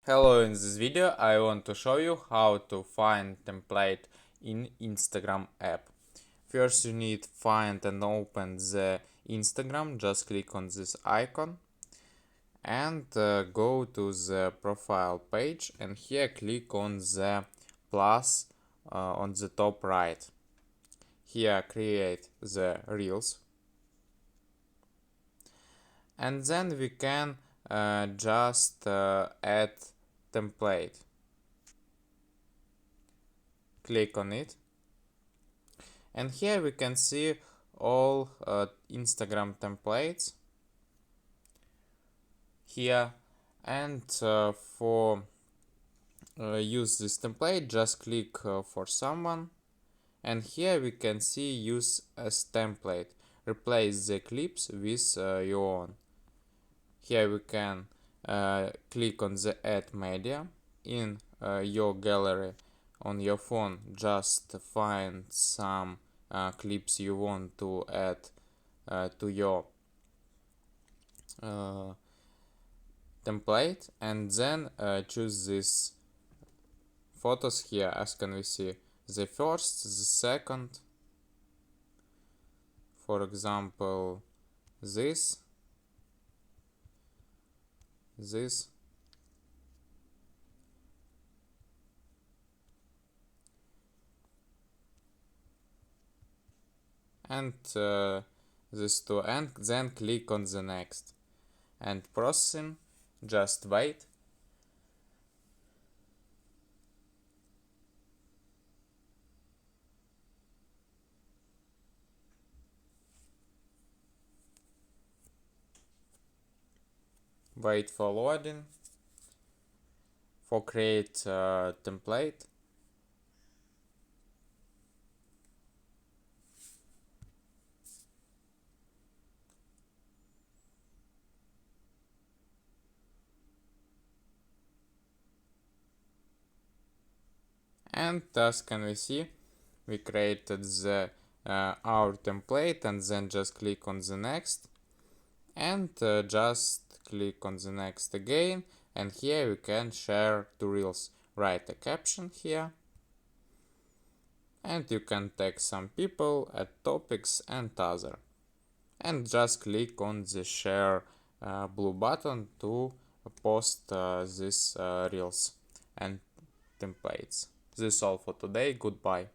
Hello, in this video I want to show you how to find template in Instagram app. First you need find and open the Instagram, just click on this icon and go to the profile page, and here click on the plus on the top right. Here create the reels, and then we can just add template. Click on it, and here we can see all Instagram templates here. And for use this template, just click for someone, and here we can see use as template. Replace the clips with your own. Here we can click on the add media in your gallery on your phone. Just find some clips you want to add to your template, and then choose these photos here. As can we see, the first, the second, for example this, and this two, and then click on the next and processing. Just wait. Wait for loading for create template. And as can we see, we created the our template, and then just click on the next, and just click on the next again, and here we can share to reels. Write a caption here, and you can tag some people, add topics and other, and just click on the share blue button to post these reels and templates. This is all for today. Goodbye.